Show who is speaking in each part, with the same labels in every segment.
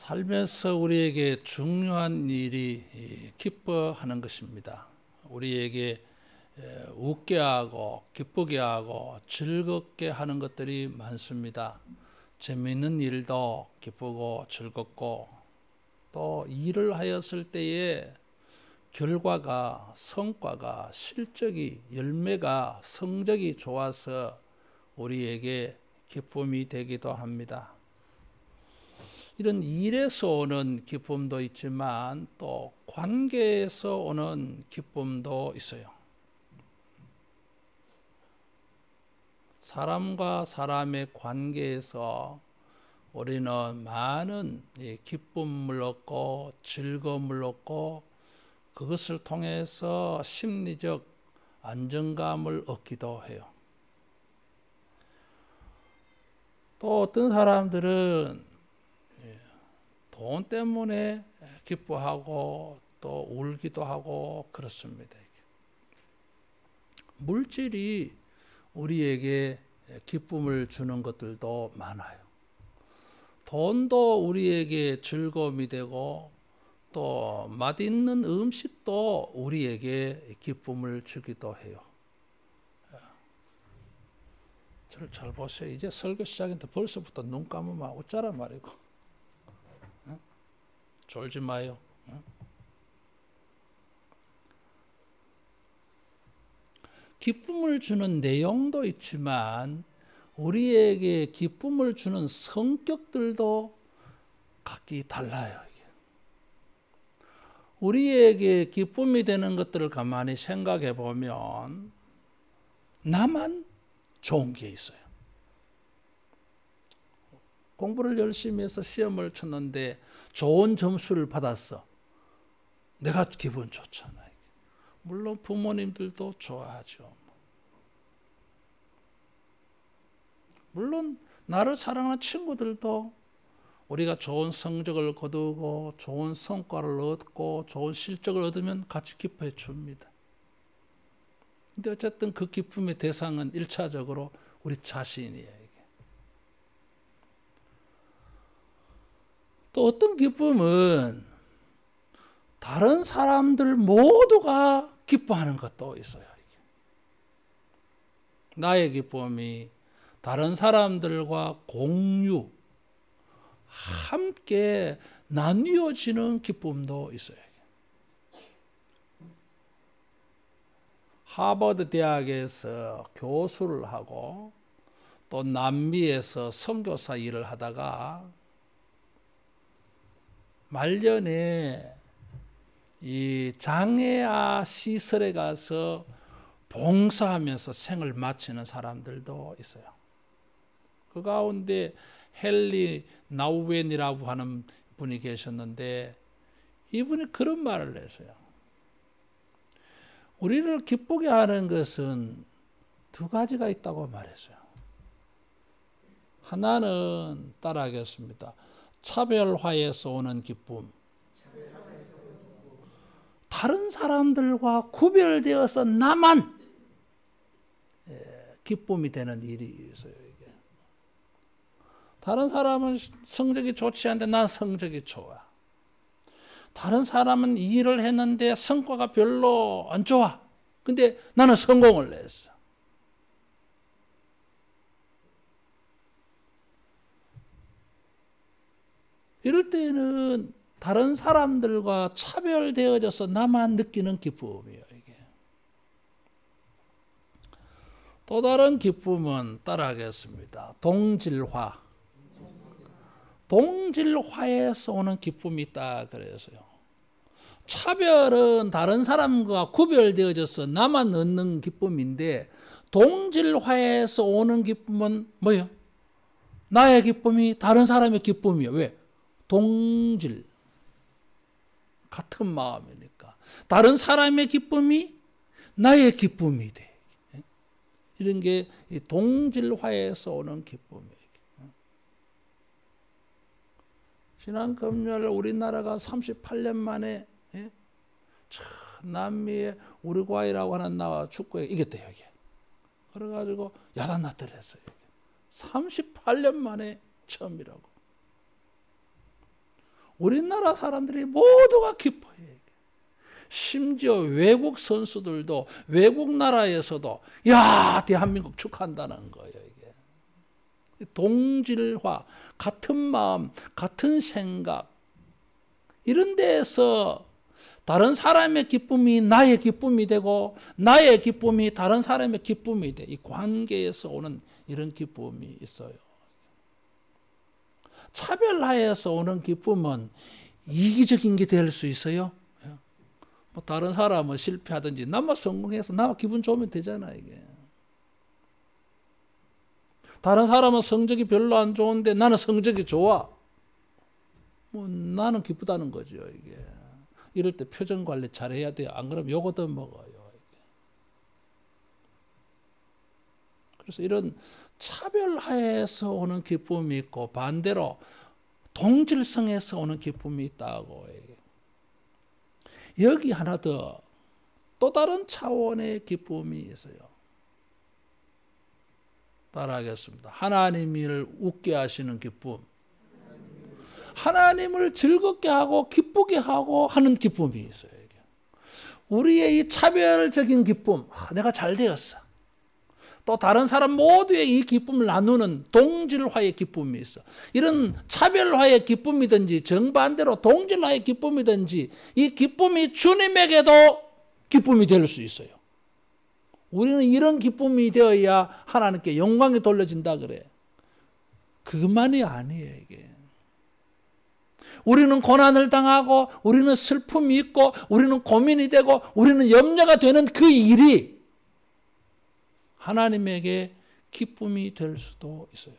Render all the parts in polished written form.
Speaker 1: 삶에서 우리에게 중요한 일이 기뻐하는 것입니다. 우리에게 웃게 하고 기쁘게 하고 즐겁게 하는 것들이 많습니다. 재미있는 일도 기쁘고 즐겁고 또 일을 하였을 때에 결과가 성과가 실적이 열매가 성적이 좋아서 우리에게 기쁨이 되기도 합니다. 이런 일에서 오는 기쁨도 있지만 또 관계에서 오는 기쁨도 있어요. 사람과 사람의 관계에서 우리는 많은 기쁨을 얻고 즐거움을 얻고 그것을 통해서 심리적 안정감을 얻기도 해요. 또 어떤 사람들은 돈 때문에 기뻐하고 또 울기도 하고 그렇습니다. 물질이 우리에게 기쁨을 주는 것들도 많아요. 돈도 우리에게 즐거움이 되고 또 맛있는 음식도 우리에게 기쁨을 주기도 해요. 저를 잘 보세요. 이제 설교 시작인데 벌써부터 눈 감으면 웃자란 말이고. 졸지 마요. 기쁨을 주는 내용도 있지만 우리에게 기쁨을 주는 성격들도 각기 달라요. 우리에게 기쁨이 되는 것들을 가만히 생각해 보면 나만 좋은 게 있어요. 공부를 열심히 해서 시험을 쳤는데 좋은 점수를 받았어. 내가 기분 좋잖아요. 물론 부모님들도 좋아하죠. 물론 나를 사랑하는 친구들도 우리가 좋은 성적을 거두고 좋은 성과를 얻고 좋은 실적을 얻으면 같이 기뻐해 줍니다. 근데 어쨌든 그 기쁨의 대상은 1차적으로 우리 자신이에요. 또 어떤 기쁨은 다른 사람들 모두가 기뻐하는 것도 있어요. 나의 기쁨이 다른 사람들과 공유, 함께 나뉘어지는 기쁨도 있어요. 하버드 대학에서 교수를 하고 또 남미에서 선교사 일을 하다가 말년에 이 장애아 시설에 가서 봉사하면서 생을 마치는 사람들도 있어요. 그 가운데 헨리 나우웬이라고 하는 분이 계셨는데 이분이 그런 말을 했어요. 우리를 기쁘게 하는 것은 두 가지가 있다고 말했어요. 하나는 따라하겠습니다. 차별화에서 오는 기쁨. 다른 사람들과 구별되어서 나만 기쁨이 되는 일이 있어요. 이게. 다른 사람은 성적이 좋지 않은데 난 성적이 좋아. 다른 사람은 일을 했는데 성과가 별로 안 좋아. 근데 나는 성공을 했어. 이럴 때는 다른 사람들과 차별되어져서 나만 느끼는 기쁨이에요. 이게. 또 다른 기쁨은 따라하겠습니다. 동질화. 동질화에서 오는 기쁨이 있다 그래서요. 차별은 다른 사람과 구별되어져서 나만 얻는 기쁨인데 동질화에서 오는 기쁨은 뭐예요? 나의 기쁨이 다른 사람의 기쁨이에요. 왜? 동질. 같은 마음이니까. 다른 사람의 기쁨이 나의 기쁨이 돼. 이런 게 동질화에서 오는 기쁨이에요. 지난 금요일 우리나라가 38년 만에 남미의 우루과이라고 하는 나라 축구에 이겼대요. 이게. 그래가지고 야단났더랬어요. 38년 만에 처음이라고. 우리나라 사람들이 모두가 기뻐해요. 심지어 외국 선수들도 외국 나라에서도 야, 대한민국 축하한다는 거예요. 이게 동질화, 같은 마음, 같은 생각, 이런 데에서 다른 사람의 기쁨이 나의 기쁨이 되고 나의 기쁨이 다른 사람의 기쁨이 돼. 이 관계에서 오는 이런 기쁨이 있어요. 차별화에서 오는 기쁨은 이기적인 게 될 수 있어요. 뭐 다른 사람은 실패하든지 나만 성공해서 나만 기분 좋으면 되잖아, 이게. 다른 사람은 성적이 별로 안 좋은데 나는 성적이 좋아. 뭐 나는 기쁘다는 거죠, 이게. 이럴 때 표정 관리 잘해야 돼요. 안 그러면 욕 얻어 먹어요. 이게. 그래서 이런 차별화에서 오는 기쁨이 있고 반대로 동질성에서 오는 기쁨이 있다고. 여기 하나 더 또 다른 차원의 기쁨이 있어요. 따라하겠습니다. 하나님을 웃게 하시는 기쁨. 하나님을 즐겁게 하고 기쁘게 하고 하는 기쁨이 있어요. 우리의 이 차별적인 기쁨, 내가 잘 되었어. 또 다른 사람 모두의 이 기쁨을 나누는 동질화의 기쁨이 있어. 이런 차별화의 기쁨이든지 정반대로 동질화의 기쁨이든지 이 기쁨이 주님에게도 기쁨이 될 수 있어요. 우리는 이런 기쁨이 되어야 하나님께 영광이 돌려진다 그래. 그것만이 아니에요, 이게. 우리는 고난을 당하고 우리는 슬픔이 있고 우리는 고민이 되고 우리는 염려가 되는 그 일이 하나님에게 기쁨이 될 수도 있어요.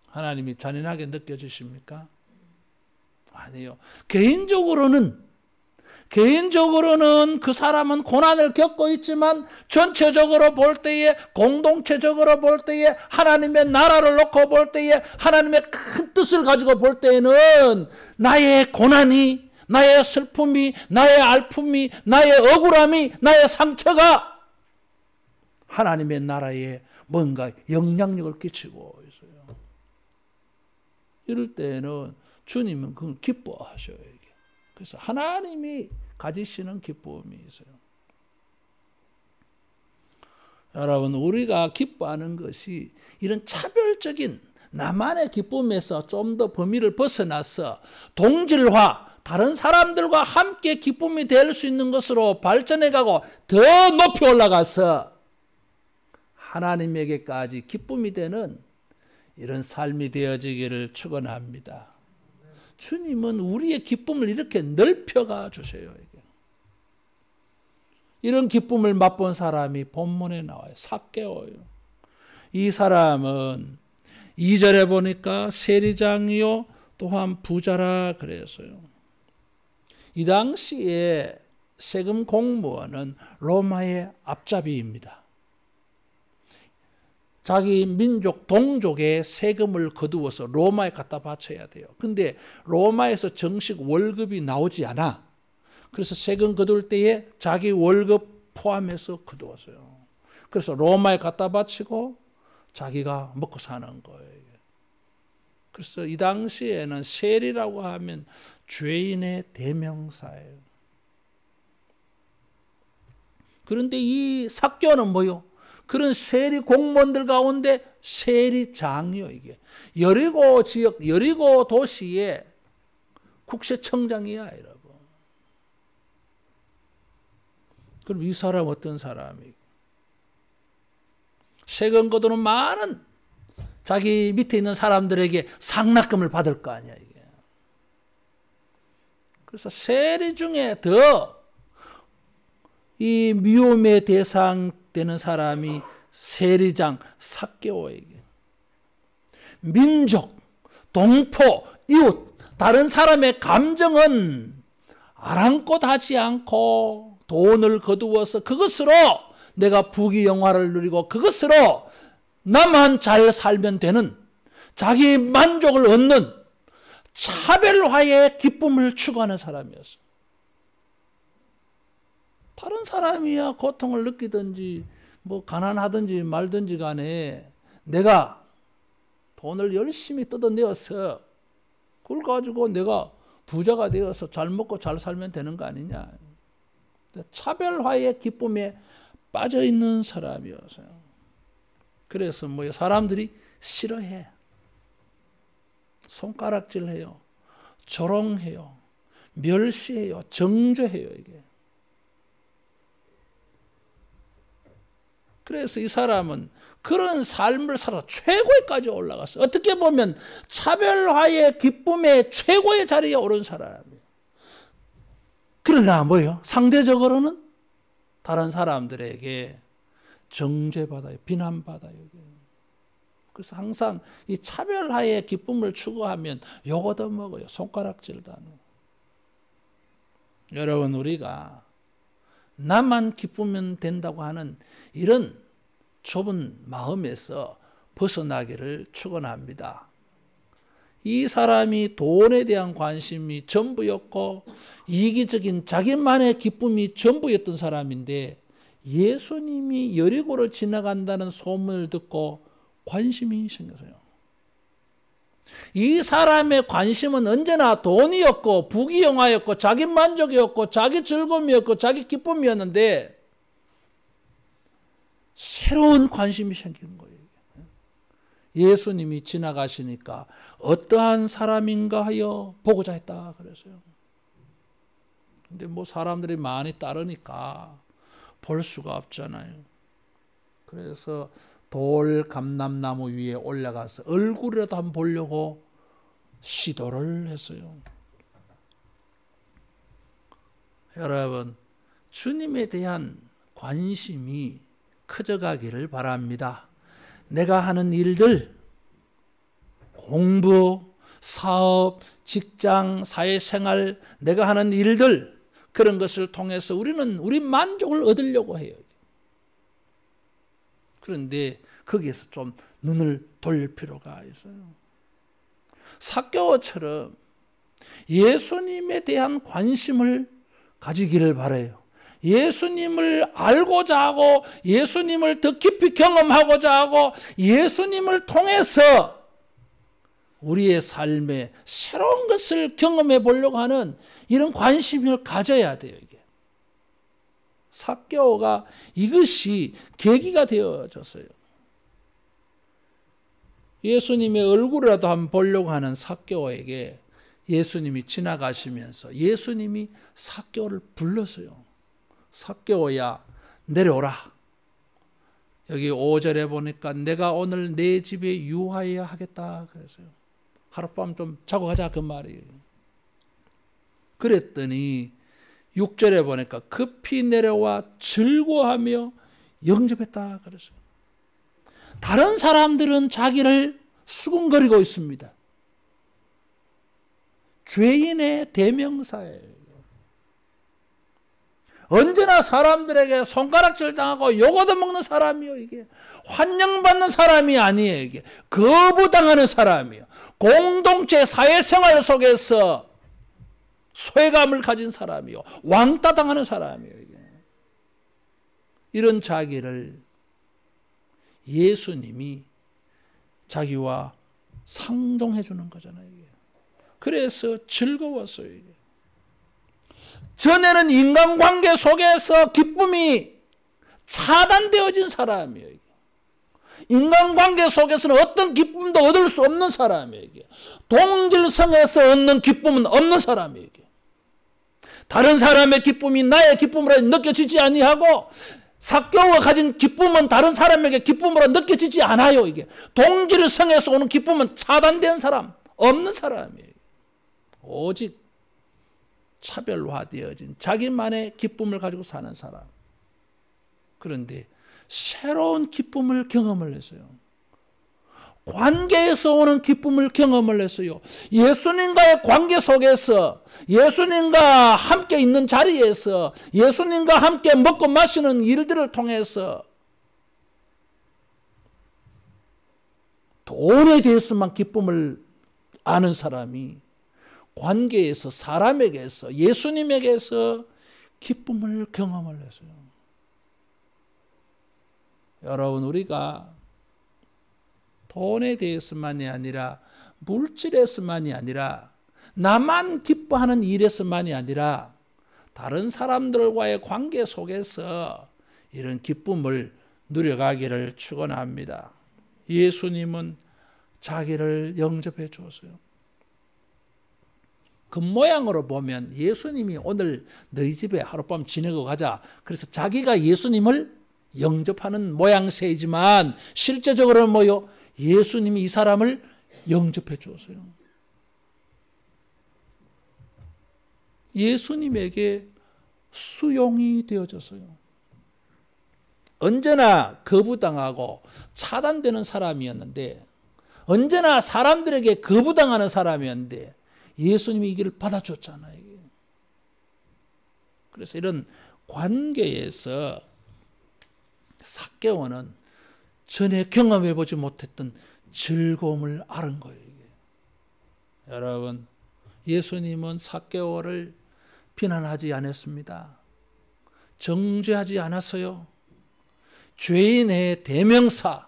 Speaker 1: 하나님이 잔인하게 느껴지십니까? 아니요. 개인적으로는 그 사람은 고난을 겪고 있지만 전체적으로 볼 때에, 공동체적으로 볼 때에, 하나님의 나라를 놓고 볼 때에, 하나님의 큰 뜻을 가지고 볼 때에는 나의 고난이, 나의 슬픔이, 나의 아픔이, 나의 억울함이, 나의 상처가 하나님의 나라에 뭔가 영향력을 끼치고 있어요. 이럴 때는 주님은 그걸 기뻐하셔요. 그래서 하나님이 가지시는 기쁨이 있어요. 여러분, 우리가 기뻐하는 것이 이런 차별적인 나만의 기쁨에서 좀 더 범위를 벗어나서 동질화, 다른 사람들과 함께 기쁨이 될 수 있는 것으로 발전해가고 더 높이 올라가서 하나님에게까지 기쁨이 되는 이런 삶이 되어지기를 축원합니다. 주님은 우리의 기쁨을 이렇게 넓혀가 주세요. 이런 기쁨을 맛본 사람이 본문에 나와요. 삭개오요. 이 사람은 2절에 보니까 세리장이요 또한 부자라 그랬어요. 이 당시에 세금 공무원은 로마의 앞잡이입니다. 자기 민족, 동족의 세금을 거두어서 로마에 갖다 바쳐야 돼요. 근데 로마에서 정식 월급이 나오지 않아. 그래서 세금 거둘 때에 자기 월급 포함해서 거두었어요. 그래서 로마에 갖다 바치고 자기가 먹고 사는 거예요. 그래서 이 당시에는 세리라고 하면 죄인의 대명사예요. 그런데 이 삭개오는 뭐요? 그런 세리 공무원들 가운데 세리장이요, 이게. 여리고 지역, 여리고 도시의 국세청장이야, 여러분. 그럼 이 사람 어떤 사람이? 세금 거두는 많은 자기 밑에 있는 사람들에게 상납금을 받을 거 아니야, 이게. 그래서 세리 중에 더 이 미움의 대상 되는 사람이 세리장 삭개오에게. 민족, 동포, 이웃, 다른 사람의 감정은 아랑곳하지 않고 돈을 거두어서 그것으로 내가 부귀영화를 누리고 그것으로 나만 잘 살면 되는 자기 만족을 얻는 차별화의 기쁨을 추구하는 사람이었어. 다른 사람이야 고통을 느끼든지 뭐 가난하든지 말든지 간에 내가 돈을 열심히 뜯어내어서 그걸 가지고 내가 부자가 되어서 잘 먹고 잘 살면 되는 거 아니냐. 차별화의 기쁨에 빠져 있는 사람이었어요. 그래서 뭐 사람들이 싫어해. 손가락질해요. 조롱해요. 멸시해요. 정죄해요. 이게. 그래서 이 사람은 그런 삶을 살아 최고에까지 올라갔어요. 어떻게 보면 차별화의 기쁨의 최고의 자리에 오른 사람이에요. 그러나 뭐예요? 상대적으로는 다른 사람들에게 정죄받아요. 비난받아요. 그래서 항상 이 차별화의 기쁨을 추구하면 욕 얻어먹어요. 손가락질도 하는. 여러분, 우리가 나만 기쁘면 된다고 하는 이런 좁은 마음에서 벗어나기를 축원합니다. 이 사람이 돈에 대한 관심이 전부였고 이기적인 자기만의 기쁨이 전부였던 사람인데 예수님이 여리고를 지나간다는 소문을 듣고 관심이 생겼어요. 이 사람의 관심은 언제나 돈이었고 부귀영화였고 자기 만족이었고 자기 즐거움이었고 자기 기쁨이었는데 새로운 관심이 생긴 거예요. 예수님이 지나가시니까 어떠한 사람인가 하여 보고자 했다 그랬어요. 근데 뭐 사람들이 많이 따르니까 볼 수가 없잖아요. 그래서 돌 감람나무 위에 올라가서 얼굴이라도 한번 보려고 시도를 했어요. 여러분, 주님에 대한 관심이 커져가기를 바랍니다. 내가 하는 일들, 공부, 사업, 직장, 사회생활, 내가 하는 일들, 그런 것을 통해서 우리는 우리 만족을 얻으려고 해요. 그런데 거기에서 좀 눈을 돌릴 필요가 있어요. 삭개오처럼 예수님에 대한 관심을 가지기를 바라요. 예수님을 알고자 하고 예수님을 더 깊이 경험하고자 하고 예수님을 통해서 우리의 삶에 새로운 것을 경험해 보려고 하는 이런 관심을 가져야 돼요. 이게 삭개오가 이것이 계기가 되어졌어요. 예수님의 얼굴이라도 한번 보려고 하는 삭개오에게 예수님이 지나가시면서 예수님이 삭개오를 불렀어요. 삭개오야, 내려오라. 여기 5절에 보니까 내가 오늘 내 집에 유하여야 하겠다 그랬어요. 하룻밤 좀 자고 가자 그 말이에요. 그랬더니 6절에 보니까 급히 내려와 즐거워하며 영접했다 그랬어요. 다른 사람들은 자기를 수군거리고 있습니다. 죄인의 대명사예요. 언제나 사람들에게 손가락질 당하고 욕 얻어먹는 사람이요. 이게 환영받는 사람이 아니에요. 이게 거부당하는 사람이에요. 공동체 사회생활 속에서 소외감을 가진 사람이요. 왕따당하는 사람이에요. 이게. 이런 자기를 예수님이 자기와 상종해 주는 거잖아요. 이게. 그래서 즐거웠어요. 이게. 전에는 인간관계 속에서 기쁨이 차단되어진 사람이에요. 이게. 인간관계 속에서는 어떤 기쁨도 얻을 수 없는 사람이에요. 이게. 동질성에서 얻는 기쁨은 없는 사람이에요. 이게. 다른 사람의 기쁨이 나의 기쁨으로 느껴지지 아니하고 삭개오가 가진 기쁨은 다른 사람에게 기쁨으로 느껴지지 않아요. 이게 동질성에서 오는 기쁨은 차단된 사람, 없는 사람이에요. 오직 차별화되어진 자기만의 기쁨을 가지고 사는 사람. 그런데 새로운 기쁨을 경험을 했어요. 관계에서 오는 기쁨을 경험을 했어요. 예수님과의 관계 속에서 예수님과 함께 있는 자리에서 예수님과 함께 먹고 마시는 일들을 통해서 돈에 대해서만 기쁨을 아는 사람이 관계에서 사람에게서 예수님에게서 기쁨을 경험을 했어요. 여러분, 우리가 돈에 대해서만이 아니라 물질에서만이 아니라 나만 기뻐하는 일에서만이 아니라 다른 사람들과의 관계 속에서 이런 기쁨을 누려가기를 축원합니다. 예수님은 자기를 영접해 주었어요. 그 모양으로 보면 예수님이 오늘 너희 집에 하룻밤 지내고 가자. 그래서 자기가 예수님을 영접하는 모양새이지만 실제적으로는 뭐요? 예수님이 이 사람을 영접해 주었어요. 예수님에게 수용이 되어졌어요. 언제나 거부당하고 차단되는 사람이었는데, 언제나 사람들에게 거부당하는 사람이었는데 예수님이 이 길을 받아줬잖아요. 그래서 이런 관계에서 삭개오는 전에 경험해보지 못했던 즐거움을 알은 거예요. 여러분, 예수님은 삭개오를 비난하지 않았습니다. 정죄하지 않았어요. 죄인의 대명사,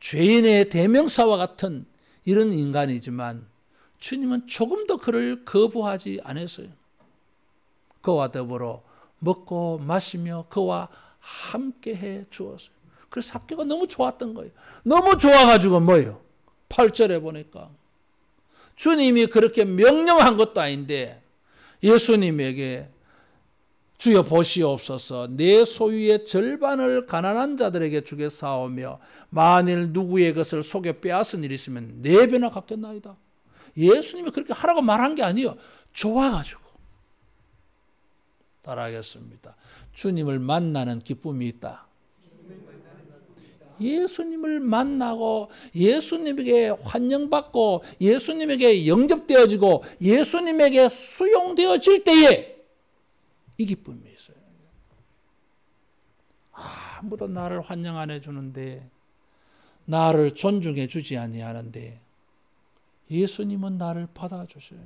Speaker 1: 죄인의 대명사와 같은 이런 인간이지만 주님은 조금도 그를 거부하지 않았어요. 그와 더불어 먹고 마시며 그와 함께 해 주었어요. 그래서 삭개오가 너무 좋았던 거예요. 너무 좋아가지고 뭐예요? 8절에 보니까 주님이 그렇게 명령한 것도 아닌데 예수님에게 주여 보시옵소서, 내 소유의 절반을 가난한 자들에게 주겠사오며 만일 누구의 것을 속여 빼앗은 일이 있으면 4배나 갚겠나이다. 예수님이 그렇게 하라고 말한 게 아니에요. 좋아가지고. 따라하겠습니다. 주님을 만나는 기쁨이 있다. 예수님을 만나고 예수님에게 환영받고 예수님에게 영접되어지고 예수님에게 수용되어질 때에 이 기쁨이 있어요. 아무도 나를 환영 안 해주는데, 나를 존중해 주지 아니하는데 예수님은 나를 받아주셔요.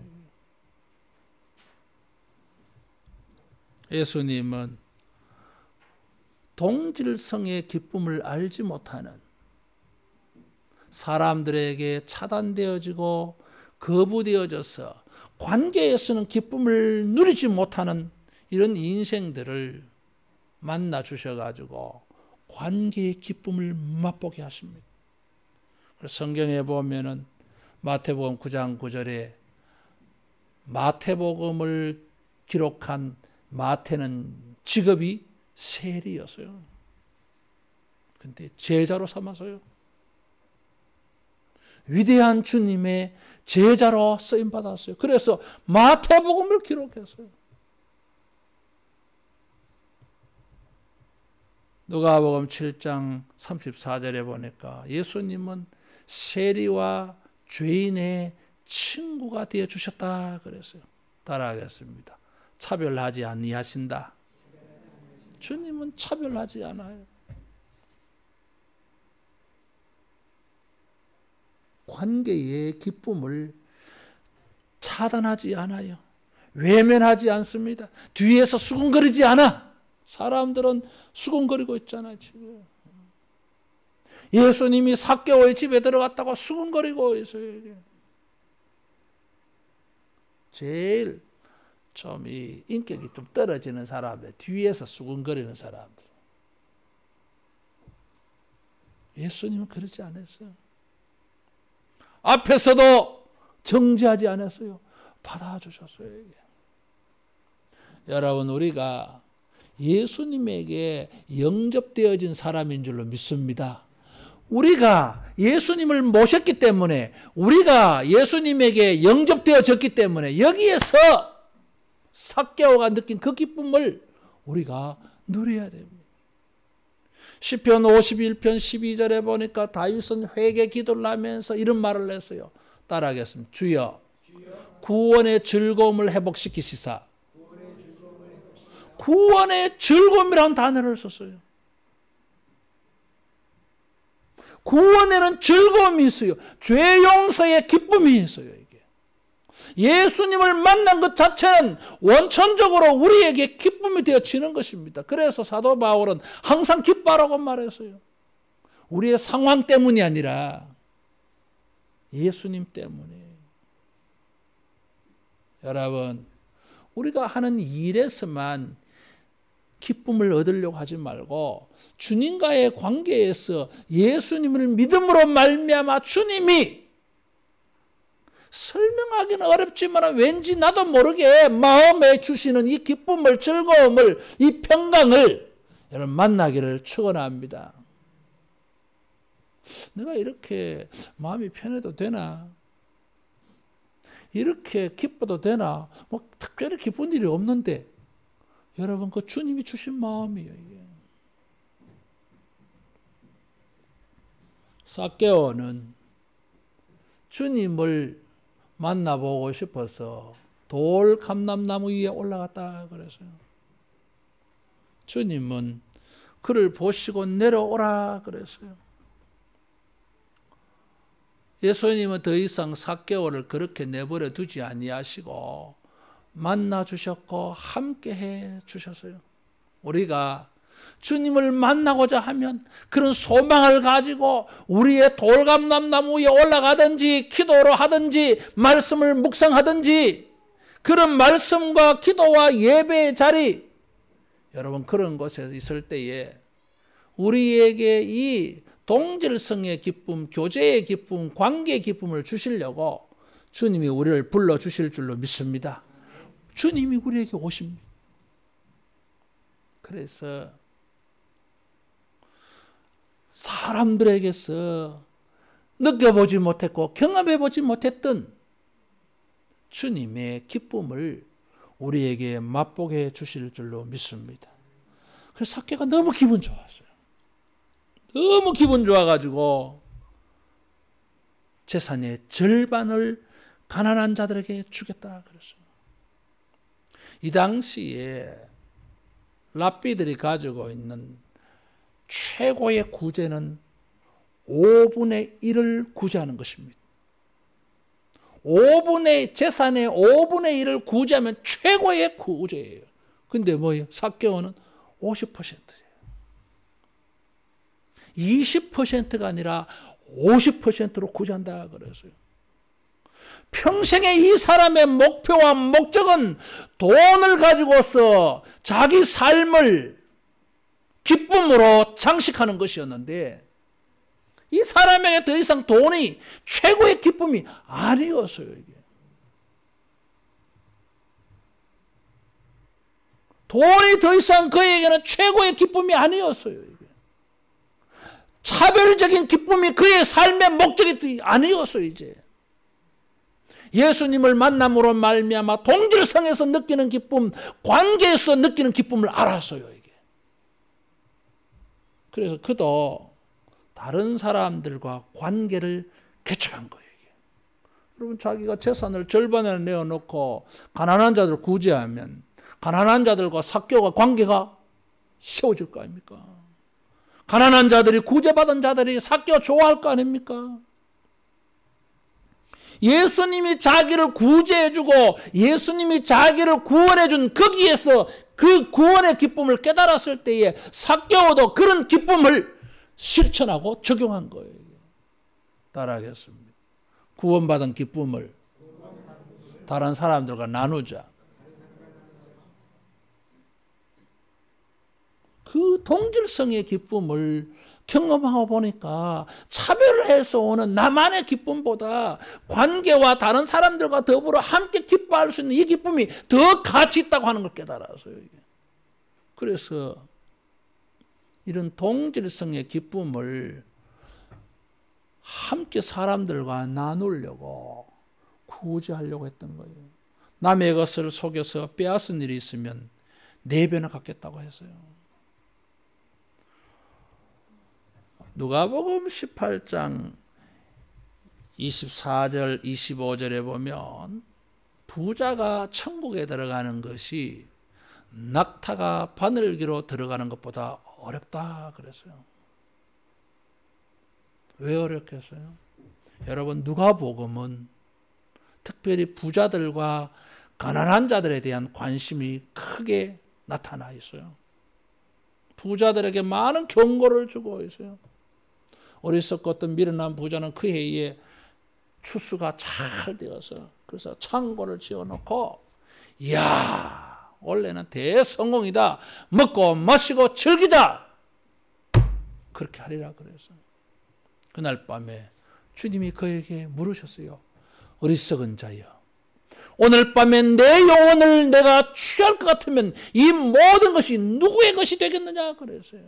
Speaker 1: 예수님은 동질성의 기쁨을 알지 못하는, 사람들에게 차단되어지고 거부되어져서 관계에서는 기쁨을 누리지 못하는 이런 인생들을 만나 주셔가지고 관계의 기쁨을 맛보게 하십니다. 그래서 성경에 보면은 마태복음 9장 9절에 마태복음을 기록한 마태는 직업이 세리였어요. 근데 제자로 삼아서요. 위대한 주님의 제자로 쓰임 받았어요. 그래서 마태복음을 기록했어요. 누가복음 7장 34절에 보니까 예수님은 세리와 죄인의 친구가 되어 주셨다 그랬어요. 따라하겠습니다. 차별하지 아니하신다. 주님은 차별하지 않아요. 관계의 기쁨을 차단하지 않아요. 외면하지 않습니다. 뒤에서 수군거리지 않아. 사람들은 수군거리고 있잖아요, 지금. 예수님이 삭개오의 집에 들어갔다고 수군거리고 있어요. 제일 좀 이 인격이 좀 떨어지는 사람들, 뒤에서 수군거리는 사람들. 예수님은 그러지 않았어요. 앞에서도 정죄하지 않았어요. 받아주셨어요. 여러분, 우리가 예수님에게 영접되어진 사람인 줄로 믿습니다. 우리가 예수님을 모셨기 때문에, 우리가 예수님에게 영접되어졌기 때문에 여기에서 삭개오가 느낀 그 기쁨을 우리가 누려야 됩니다. 시편 51편 12절에 보니까 다윗은 회개 기도를 하면서 이런 말을 했어요. 따라하겠습니다. 주여 구원의 즐거움을 회복시키시사. 구원의 즐거움이라는 단어를 썼어요. 구원에는 즐거움이 있어요. 죄 용서의 기쁨이 있어요. 이게. 예수님을 만난 것 자체는 원천적으로 우리에게 기쁨이 되어지는 것입니다. 그래서 사도 바울은 항상 기뻐하라고 말했어요. 우리의 상황 때문이 아니라 예수님 때문에. 여러분, 우리가 하는 일에서만 기쁨을 얻으려고 하지 말고 주님과의 관계에서 예수님을 믿음으로 말미암아 주님이 설명하기는 어렵지만 왠지 나도 모르게 마음에 주시는 이 기쁨을, 즐거움을, 이 평강을 여러분 만나기를 축원합니다. 내가 이렇게 마음이 편해도 되나? 이렇게 기뻐도 되나? 뭐 특별히 기쁜 일이 없는데 여러분, 그 주님이 주신 마음이에요. 이게. 삭개오는 주님을 만나보고 싶어서 돌 감람나무 위에 올라갔다 그랬어요. 주님은 그를 보시고 내려오라 그랬어요. 예수님은 더 이상 삭개오를 그렇게 내버려 두지 아니하시고 만나 주셨고 함께 해 주셨어요. 우리가 주님을 만나고자 하면 그런 소망을 가지고 우리의 돌감람나무 위에 올라가든지 기도로 하든지 말씀을 묵상하든지 그런 말씀과 기도와 예배의 자리, 여러분 그런 곳에 있을 때에 우리에게 이 동질성의 기쁨, 교제의 기쁨, 관계의 기쁨을 주시려고 주님이 우리를 불러주실 줄로 믿습니다. 주님이 우리에게 오십니다. 그래서 사람들에게서 느껴보지 못했고 경험해보지 못했던 주님의 기쁨을 우리에게 맛보게 해주실 줄로 믿습니다. 그래서 삭개가 너무 기분 좋았어요. 너무 기분 좋아가지고 재산의 절반을 가난한 자들에게 주겠다 그랬어요. 이 당시에 랍비들이 가지고 있는 최고의 구제는 5분의 1을 구제하는 것입니다. 재산의 5분의 1을 구제하면 최고의 구제예요. 근데 뭐예요? 삭개오는 50%예요. 20%가 아니라 50%로 구제한다 그랬어요. 평생에 이 사람의 목표와 목적은 돈을 가지고서 자기 삶을 기쁨으로 장식하는 것이었는데 이 사람에게 더 이상 돈이 최고의 기쁨이 아니었어요. 이게. 돈이 더 이상 그에게는 최고의 기쁨이 아니었어요. 이게. 차별적인 기쁨이 그의 삶의 목적이 아니었어요. 이제. 예수님을 만남으로 말미암아 동질성에서 느끼는 기쁨, 관계에서 느끼는 기쁨을 알았어요. 이게. 그래서 그도 다른 사람들과 관계를 개척한 거예요. 이게. 여러분 자기가 재산을 절반을 내어놓고 가난한 자들을 구제하면 가난한 자들과 삭개오가 관계가 세워질 거 아닙니까? 가난한 자들이 구제받은 자들이 삭개오 좋아할 거 아닙니까? 예수님이 자기를 구제해주고 예수님이 자기를 구원해준 거기에서 그 구원의 기쁨을 깨달았을 때에 삭개오도 그런 기쁨을 실천하고 적용한 거예요. 따라하겠습니다. 구원받은 기쁨을 다른 사람들과 나누자. 그 동질성의 기쁨을 경험하고 보니까 차별을 해서 오는 나만의 기쁨보다 관계와 다른 사람들과 더불어 함께 기뻐할 수 있는 이 기쁨이 더 가치 있다고 하는 걸 깨달았어요. 그래서 이런 동질성의 기쁨을 함께 사람들과 나누려고 구제하려고 했던 거예요. 남의 것을 속여서 빼앗은 일이 있으면 4배나 갚겠다고 했어요. 누가복음 18장 24절 25절에 보면 부자가 천국에 들어가는 것이 낙타가 바늘기로 들어가는 것보다 어렵다 그랬어요. 왜 어렵겠어요? 여러분 누가복음은 특별히 부자들과 가난한 자들에 대한 관심이 크게 나타나 있어요. 부자들에게 많은 경고를 주고 있어요. 어리석고 어떤 미련한 부자는 그 해에 추수가 잘 되어서 그래서 창고를 지어놓고 이야 원래는 대성공이다. 먹고 마시고 즐기자. 그렇게 하리라 그래서 그날 밤에 주님이 그에게 물으셨어요. 어리석은 자여, 오늘 밤에 내 영혼을 내가 취할 것 같으면 이 모든 것이 누구의 것이 되겠느냐 그랬어요.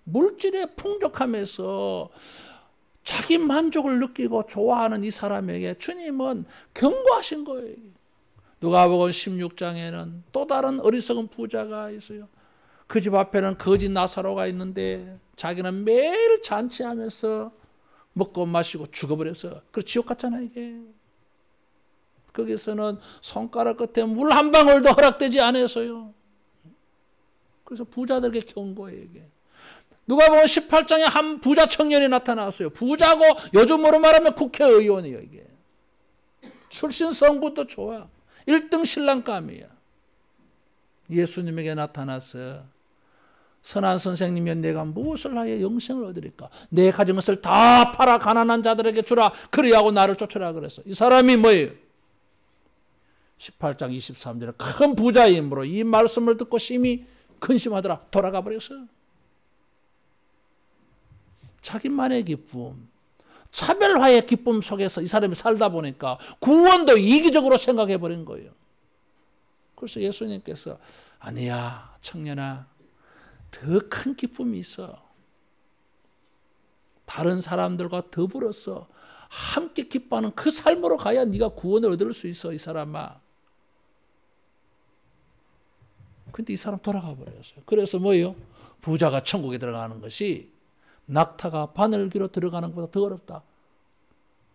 Speaker 1: 물질의 풍족함에서 자기 만족을 느끼고 좋아하는 이 사람에게 주님은 경고하신 거예요. 누가복음 16장에는 또 다른 어리석은 부자가 있어요. 그 집 앞에는 거지 나사로가 있는데 자기는 매일 잔치하면서 먹고 마시고 죽어버려서 그 지옥 같잖아요 이게. 거기서는 손가락 끝에 물 한 방울도 허락되지 않아서요. 그래서 부자들에게 경고해요 이게. 누가복음 18장에 한 부자 청년이 나타났어요. 부자고 요즘으로 말하면 국회의원이에요 이게. 출신 성분도 좋아. 1등 신랑감이야. 예수님에게 나타나서 선한 선생님이여 내가 무엇을 하여 영생을 얻으리까? 내 가진 것을 다 팔아 가난한 자들에게 주라. 그리하고 나를 쫓으라 그랬어. 이 사람이 뭐예요? 18장 23절에 큰 부자이므로 이 말씀을 듣고 심히 근심하더라. 돌아가 버렸어요. 자기만의 기쁨, 차별화의 기쁨 속에서 이 사람이 살다 보니까 구원도 이기적으로 생각해 버린 거예요. 그래서 예수님께서 아니야 청년아, 더 큰 기쁨이 있어. 다른 사람들과 더불어서 함께 기뻐하는 그 삶으로 가야 네가 구원을 얻을 수 있어 이 사람아. 근데 이 사람 돌아가 버렸어요. 그래서 뭐예요? 부자가 천국에 들어가는 것이 낙타가 바늘귀로 들어가는 것보다 더 어렵다.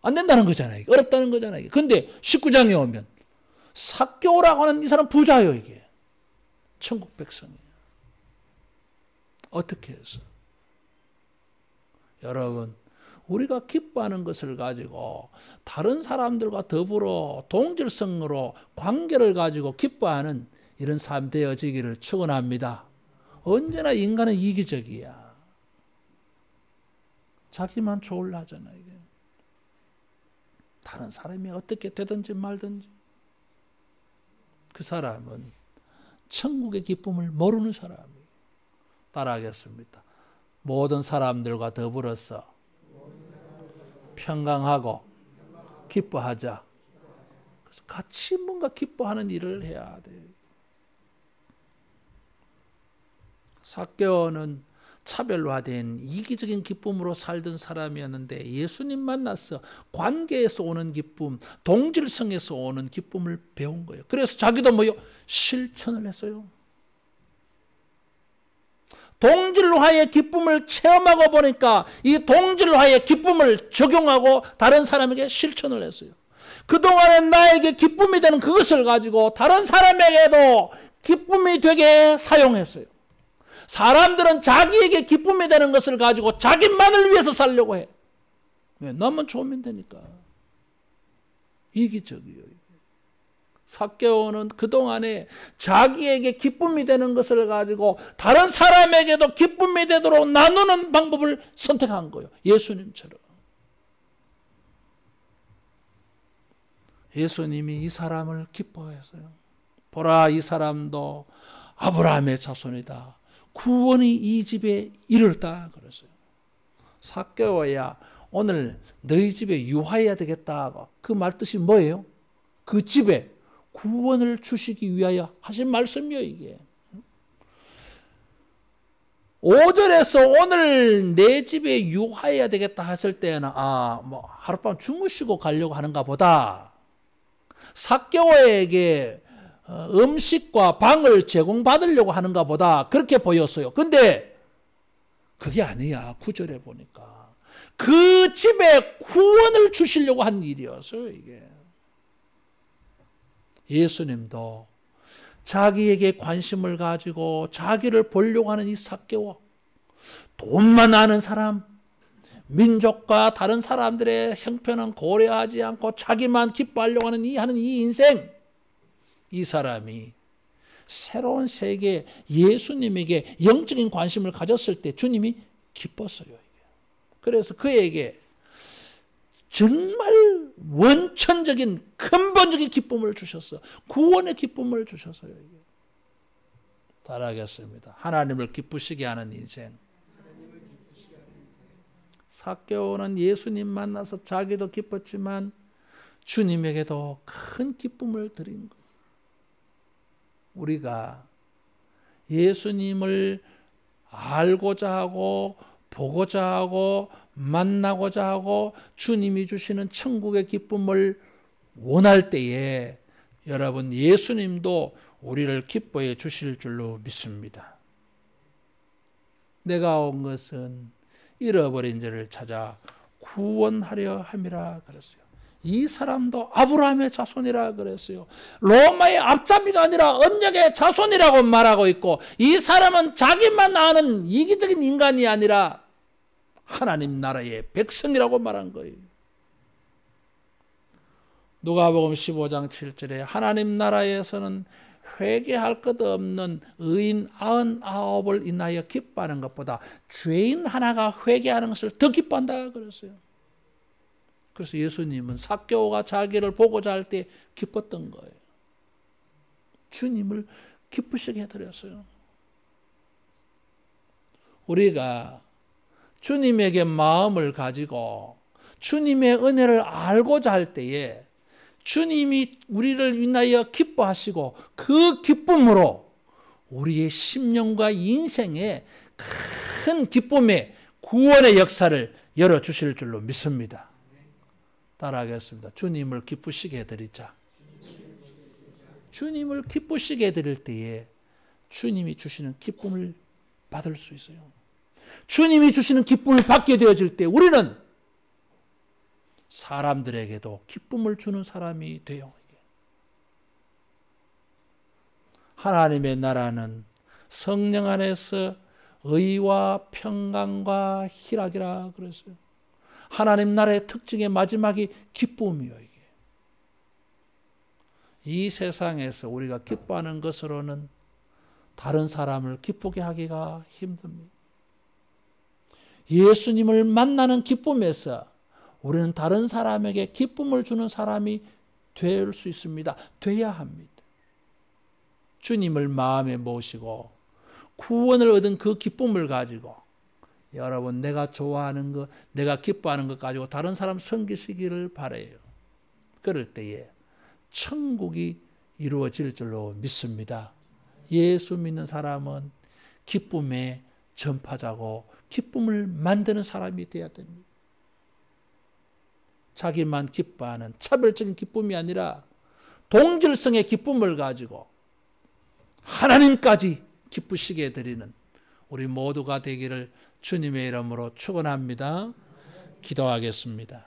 Speaker 1: 안 된다는 거잖아요. 어렵다는 거잖아요. 근데 19장에 오면 삭개오라고 하는 이 사람 부자예요 이게. 천국 백성이에요. 어떻게 해서? 여러분 우리가 기뻐하는 것을 가지고 다른 사람들과 더불어 동질성으로 관계를 가지고 기뻐하는 이런 삶 되어지기를 축원합니다. 언제나 인간은 이기적이야. 자기만 좋으려 하잖아요. 이게. 다른 사람이 어떻게 되든지 말든지. 그 사람은 천국의 기쁨을 모르는 사람이에요. 따라하겠습니다. 모든 사람들과 더불어서 평강하고 기뻐하자. 그래서 같이 뭔가 기뻐하는 일을 해야 돼요. 삭개오는 차별화된 이기적인 기쁨으로 살던 사람이었는데 예수님 만나서 관계에서 오는 기쁨, 동질성에서 오는 기쁨을 배운 거예요. 그래서 자기도 뭐요? 실천을 했어요. 동질화의 기쁨을 체험하고 보니까 이 동질화의 기쁨을 적용하고 다른 사람에게 실천을 했어요. 그동안에 나에게 기쁨이 되는 그것을 가지고 다른 사람에게도 기쁨이 되게 사용했어요. 사람들은 자기에게 기쁨이 되는 것을 가지고 자기만을 위해서 살려고 해. 왜? 나만 좋으면 되니까. 이기적이에요. 삭개오는 그동안에 자기에게 기쁨이 되는 것을 가지고 다른 사람에게도 기쁨이 되도록 나누는 방법을 선택한 거예요. 예수님처럼. 예수님이 이 사람을 기뻐했어요. 보라, 이 사람도 아브라함의 자손이다. 구원이 이 집에 이르렀다 그랬어요. 삭개오야, 오늘 너희 집에 유하여야 되겠다. 그 말 뜻이 뭐예요? 그 집에 구원을 주시기 위하여 하신 말씀이에요, 이게. 5절에서 오늘 내 집에 유하여야 되겠다 했을 때는 하룻밤 주무시고 가려고 하는가 보다. 삭개오에게 음식과 방을 제공받으려고 하는가 보다 그렇게 보였어요. 근데 그게 아니야. 9절에 보니까 그 집에 구원을 주시려고 한 일이었어요. 이게. 예수님도 자기에게 관심을 가지고 자기를 보려고 하는 이 삭개오, 돈만 아는 사람, 민족과 다른 사람들의 형편은 고려하지 않고 자기만 기뻐하려고 하는 이 인생, 이 사람이 새로운 세계 예수님에게 영적인 관심을 가졌을 때 주님이 기뻤어요. 그래서 그에게 정말 원천적인 근본적인 기쁨을 주셨어요. 구원의 기쁨을 주셨어요. 따라하겠습니다. 하나님을 기쁘시게 하는 인생. 삭개오는 예수님 만나서 자기도 기뻤지만 주님에게도 큰 기쁨을 드린 거예요. 우리가 예수님을 알고자 하고 보고자 하고 만나고자 하고 주님이 주시는 천국의 기쁨을 원할 때에 여러분 예수님도 우리를 기뻐해 주실 줄로 믿습니다. 내가 온 것은 잃어버린 자를 찾아 구원하려 함이라 그랬어요. 이 사람도 아브라함의 자손이라 그랬어요. 로마의 앞잡이가 아니라 언약의 자손이라고 말하고 있고, 이 사람은 자기만 아는 이기적인 인간이 아니라 하나님 나라의 백성이라고 말한 거예요. 누가복음 15장 7절에 하나님 나라에서는 회개할 것 없는 의인 99을 인하여 기뻐하는 것보다 죄인 하나가 회개하는 것을 더 기뻐한다 그랬어요. 그래서 예수님은 삭개오가 자기를 보고자 할 때 기뻤던 거예요. 주님을 기쁘시게 해드렸어요. 우리가 주님에게 마음을 가지고 주님의 은혜를 알고자 할 때에 주님이 우리를 인하여 기뻐하시고 그 기쁨으로 우리의 심령과 인생에 큰 기쁨의 구원의 역사를 열어주실 줄로 믿습니다. 따라하겠습니다. 주님을 기쁘시게 해드리자. 주님을 기쁘시게 해드릴 때에 주님이 주시는 기쁨을 받을 수 있어요. 주님이 주시는 기쁨을 받게 되어질 때 우리는 사람들에게도 기쁨을 주는 사람이 돼요. 하나님의 나라는 성령 안에서 의와 평강과 희락이라 그랬어요. 하나님 나라의 특징의 마지막이 기쁨이에요. 이게. 이 세상에서 우리가 기뻐하는 것으로는 다른 사람을 기쁘게 하기가 힘듭니다. 예수님을 만나는 기쁨에서 우리는 다른 사람에게 기쁨을 주는 사람이 될 수 있습니다. 돼야 합니다. 주님을 마음에 모시고 구원을 얻은 그 기쁨을 가지고 여러분 내가 좋아하는 것, 내가 기뻐하는 것 가지고 다른 사람 섬기시기를 바라요. 그럴 때에 천국이 이루어질 줄로 믿습니다. 예수 믿는 사람은 기쁨의 전파자고 기쁨을 만드는 사람이 되어야 됩니다. 자기만 기뻐하는 차별적인 기쁨이 아니라 동질성의 기쁨을 가지고 하나님까지 기쁘시게 해드리는 우리 모두가 되기를 주님의 이름으로 축원합니다. 기도하겠습니다.